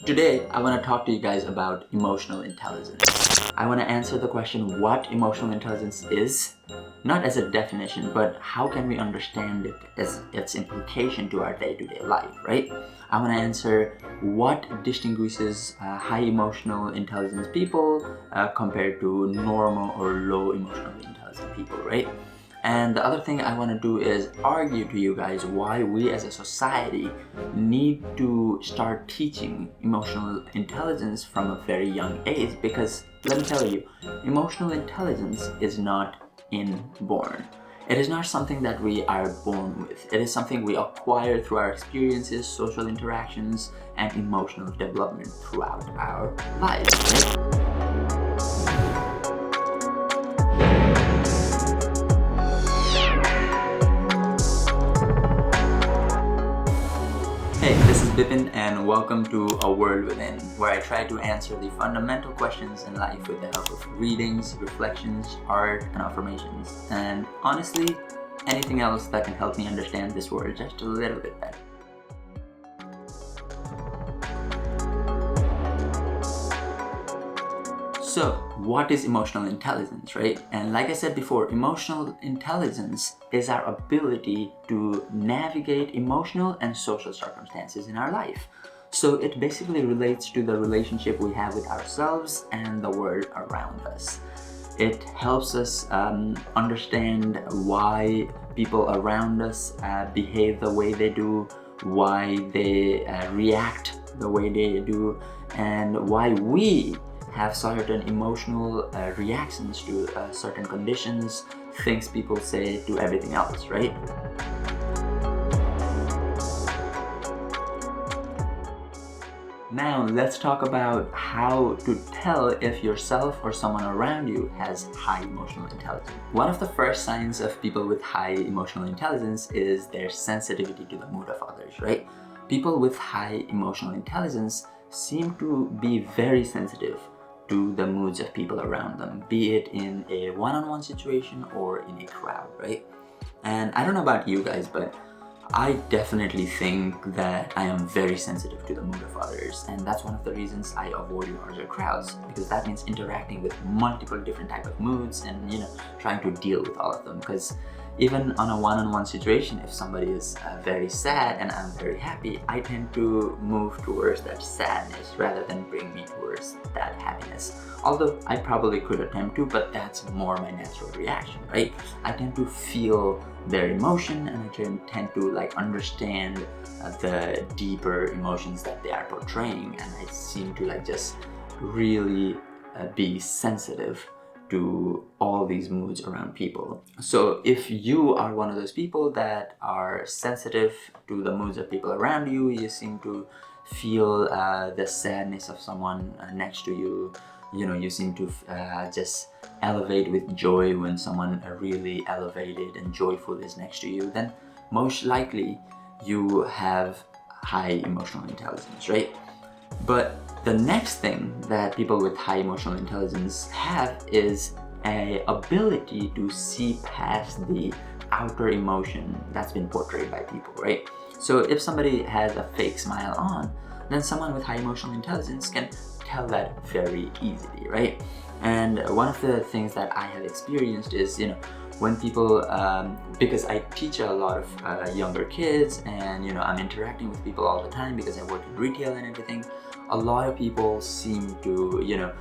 Today, I want to talk to you guys about emotional intelligence. I want to answer the question what emotional intelligence is, not as a definition, but how can we understand it as its implication to our day-to-day life, right? I want to answer what distinguishes high emotional intelligence people compared to normal or low emotionally intelligent people, right? And the other thing I want to do is argue to you guys why we as a society need to start teaching emotional intelligence from a very young age, because let me tell you, emotional intelligence is not inborn. It is not something that we are born with. It is something we acquire through our experiences, social interactions, and emotional development throughout our lives, right? Hey, this is Bipin and welcome to A World Within, where I try to answer the fundamental questions in life with the help of readings, reflections, art, and affirmations. And honestly, anything else that can help me understand this world just a little bit better. So, what is emotional intelligence, right? And like I said before, emotional intelligence is our ability to navigate emotional and social circumstances in our life. So it basically relates to the relationship we have with ourselves and the world around us. It helps us understand why people around us behave the way they do, why they react the way they do, and why we have certain emotional reactions to certain conditions, things people say, to everything else, right? Now let's talk about how to tell if yourself or someone around you has high emotional intelligence. One of the first signs of people with high emotional intelligence is their sensitivity to the mood of others, right? People with high emotional intelligence seem to be very sensitive to the moods of people around them, be it in a one-on-one situation or in a crowd, right? And I don't know about you guys, but I definitely think that I am very sensitive to the mood of others, and that's one of the reasons I avoid larger crowds, because that means interacting with multiple different type of moods and trying to deal with all of them. Because even on a one-on-one situation, if somebody is very sad and I'm very happy, I tend to move towards that sadness rather than bring me towards that happiness. Although I probably could attempt to, but that's more my natural reaction, right? I tend to feel their emotion and I tend to understand the deeper emotions that they are portraying, and I seem to just really be sensitive to all these moods around people. So if you are one of those people that are sensitive to the moods of people around you, you seem to feel the sadness of someone next to you, you seem to just elevate with joy when someone really elevated and joyful is next to you, then most likely you have high emotional intelligence, right? But the next thing that people with high emotional intelligence have is an ability to see past the outer emotion that's been portrayed by people, right? So if somebody has a fake smile on, then someone with high emotional intelligence can tell that very easily, right? And one of the things that I have experienced is, when people, because I teach a lot of younger kids, and I'm interacting with people all the time because I work in retail and everything, a lot of people seem to,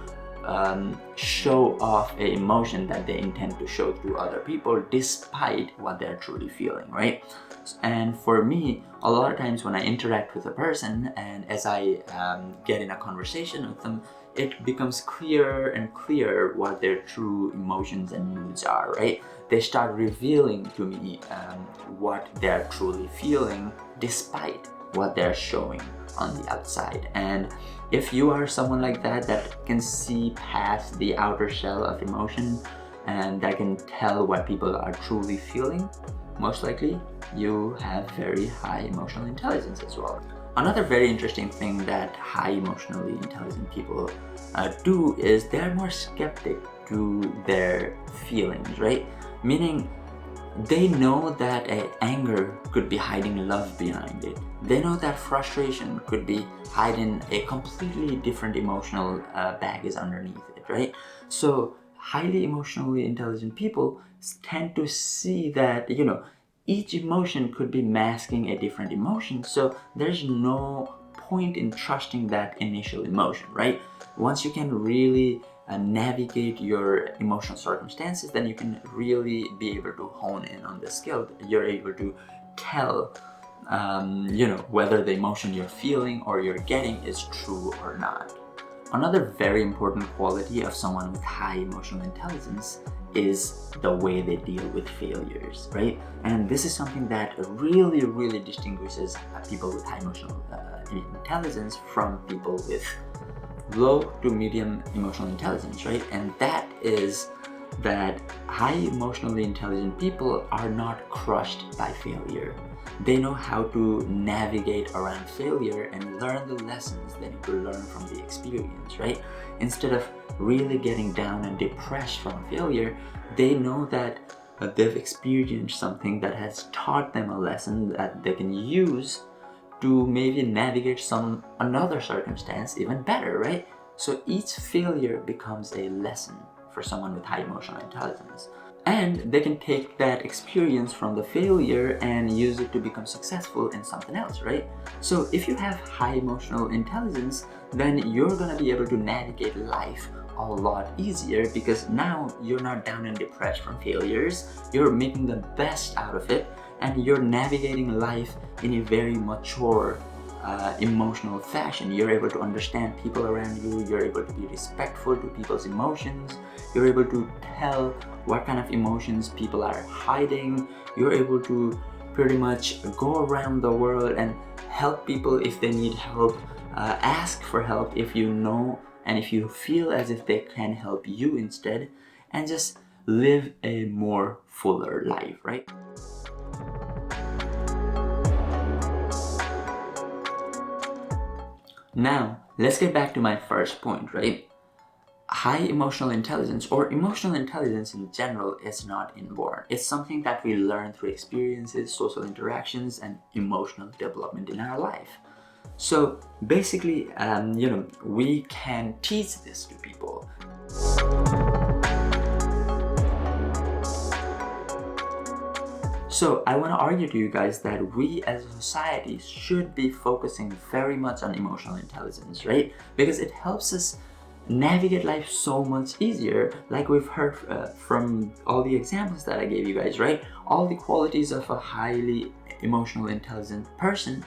show off an emotion that they intend to show to other people despite what they're truly feeling, right? And for me, a lot of times when I interact with a person and as I get in a conversation with them, it becomes clearer and clearer what their true emotions and moods are, right? They start revealing to me what they're truly feeling despite what they're showing on the outside. And if you are someone like that can see past the outer shell of emotion and that can tell what people are truly feeling, most likely you have very high emotional intelligence as well. Another very interesting thing that high emotionally intelligent people do is they're more skeptic to their feelings, right? Meaning They know that anger could be hiding love behind it. They know that frustration could be hiding a completely different emotional baggage underneath it, right? So highly emotionally intelligent people tend to see that, each emotion could be masking a different emotion. So there's no point in trusting that initial emotion, right? Once you can really navigate your emotional circumstances, then you can really be able to hone in on the skill. You're able to tell, whether the emotion you're feeling or you're getting is true or not. Another very important quality of someone with high emotional intelligence is the way they deal with failures, right? And this is something that really, really distinguishes people with high emotional intelligence from people with low to medium emotional intelligence, right? And that is that high emotionally intelligent people are not crushed by failure. They know how to navigate around failure and learn the lessons they need to learn from the experience, right? Instead of really getting down and depressed from failure, they know that they've experienced something that has taught them a lesson that they can use to maybe navigate another circumstance even better, right? So each failure becomes a lesson for someone with high emotional intelligence. And they can take that experience from the failure and use it to become successful in something else, right? So if you have high emotional intelligence, then you're gonna be able to navigate life a lot easier, because now you're not down and depressed from failures, you're making the best out of it, and you're navigating life in a very mature emotional fashion. You're able to understand people around you, you're able to be respectful to people's emotions, you're able to tell what kind of emotions people are hiding, you're able to pretty much go around the world and help people if they need help, ask for help if you know and if you feel as if they can help you instead, and just live a more fuller life, right? Now, let's get back to my first point, right? High emotional intelligence, or emotional intelligence in general, is not inborn. It's something that we learn through experiences, social interactions, and emotional development in our life. So basically, we can teach this to people. So I want to argue to you guys that we as a society should be focusing very much on emotional intelligence, right? Because it helps us navigate life so much easier, like we've heard from all the examples that I gave you guys, right? All the qualities of a highly emotional intelligent person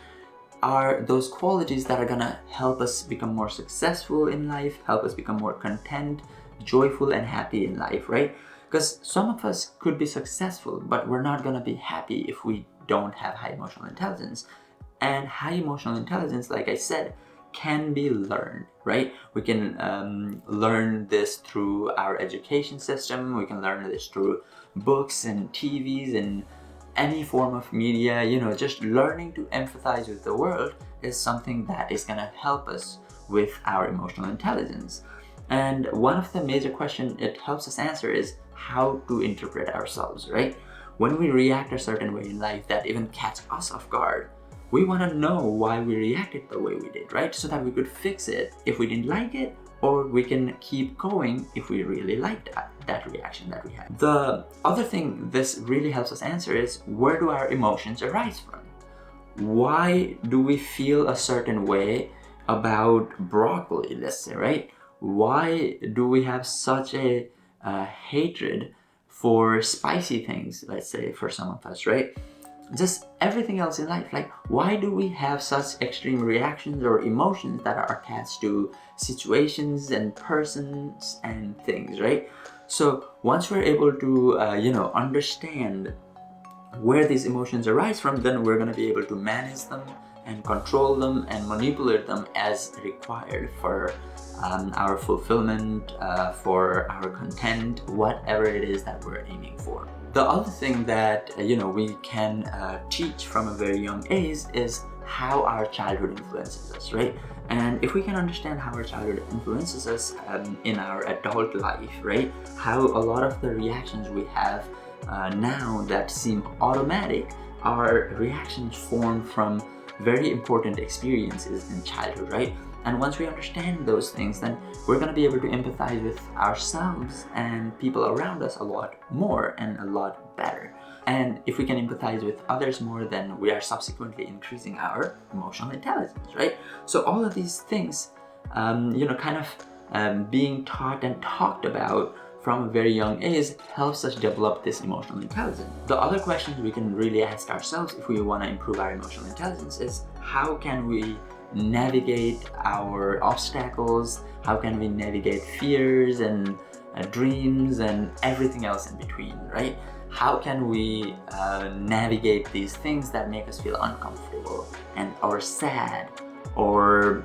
are those qualities that are gonna help us become more successful in life, help us become more content, joyful, and happy in life, right? Because some of us could be successful, but we're not gonna be happy if we don't have high emotional intelligence. And high emotional intelligence, like I said, can be learned, right? We can learn this through our education system. We can learn this through books and TVs and any form of media. Just learning to empathize with the world is something that is gonna help us with our emotional intelligence. And one of the major questions it helps us answer is how to interpret ourselves, right? When we react a certain way in life that even catch us off guard, we want to know why we reacted the way we did, right? So that we could fix it if we didn't like it, or we can keep going if we really liked that reaction that we had. The other thing this really helps us answer is, where do our emotions arise from? Why do we feel a certain way about broccoli, let's say, right? Why do we have such a hatred for spicy things, let's say, for some of us, right? Just everything else in life. Like, why do we have such extreme reactions or emotions that are attached to situations and persons and things, right? So once we're able to, understand where these emotions arise from, then we're going to be able to manage them and control them and manipulate them as required for our fulfillment, for our content, whatever it is that we're aiming for. The other thing that we can teach from a very young age is how our childhood influences us, right? And if we can understand how our childhood influences us in our adult life, right? How a lot of the reactions we have now that seem automatic are reactions formed from very important experiences in childhood, right? And once we understand those things, then we're going to be able to empathize with ourselves and people around us a lot more and a lot better. And if we can empathize with others more, then we are subsequently increasing our emotional intelligence, right? So all of these things, being taught and talked about from a very young age helps us develop this emotional intelligence. The other questions we can really ask ourselves if we want to improve our emotional intelligence is, how can we navigate our obstacles? How can we navigate fears and dreams and everything else in between, right? How can we navigate these things that make us feel uncomfortable or sad or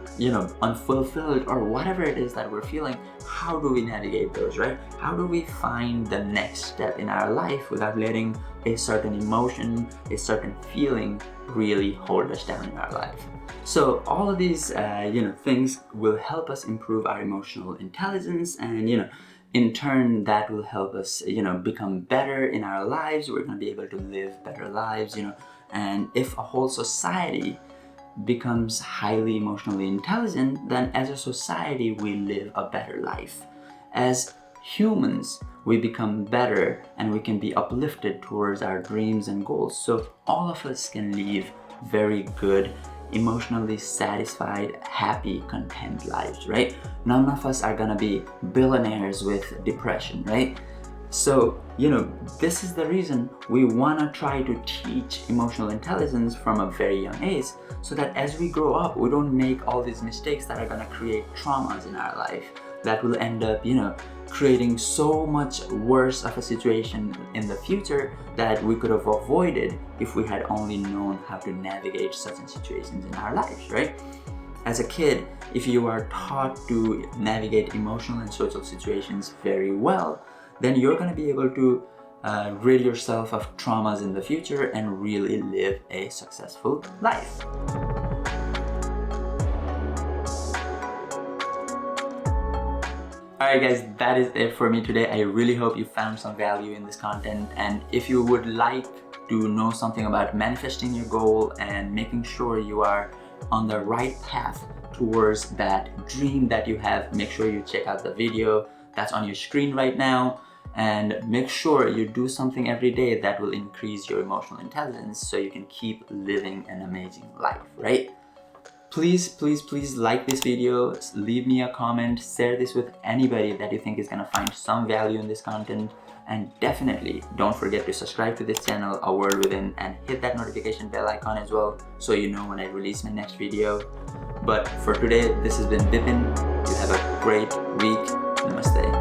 unfulfilled or whatever it is that we're feeling? How do we navigate those, right? How do we find the next step in our life without letting a certain emotion, a certain feeling really hold us down in our life? So all of these things will help us improve our emotional intelligence, and in turn that will help us become better in our lives. We're going to be able to live better lives, and if a whole society becomes highly emotionally intelligent, then as a society we live a better life. As humans, we become better and we can be uplifted towards our dreams and goals. So all of us can live very good, emotionally satisfied, happy, content lives, right? None of us are gonna be billionaires with depression, right? So, this is the reason we want to try to teach emotional intelligence from a very young age, so that as we grow up, we don't make all these mistakes that are going to create traumas in our life that will end up, creating so much worse of a situation in the future that we could have avoided if we had only known how to navigate certain situations in our lives, right? As a kid, if you are taught to navigate emotional and social situations very well, then you're going to be able to rid yourself of traumas in the future and really live a successful life. Alright guys, that is it for me today. I really hope you found some value in this content, and if you would like to know something about manifesting your goal and making sure you are on the right path towards that dream that you have, make sure you check out the video that's on your screen right now, and make sure you do something every day that will increase your emotional intelligence so you can keep living an amazing life, right? Please, please, please like this video, leave me a comment, share this with anybody that you think is gonna find some value in this content, and definitely don't forget to subscribe to this channel, A World Within, and hit that notification bell icon as well so you know when I release my next video. But for today, this has been Bipin. You have a great week. Namaste.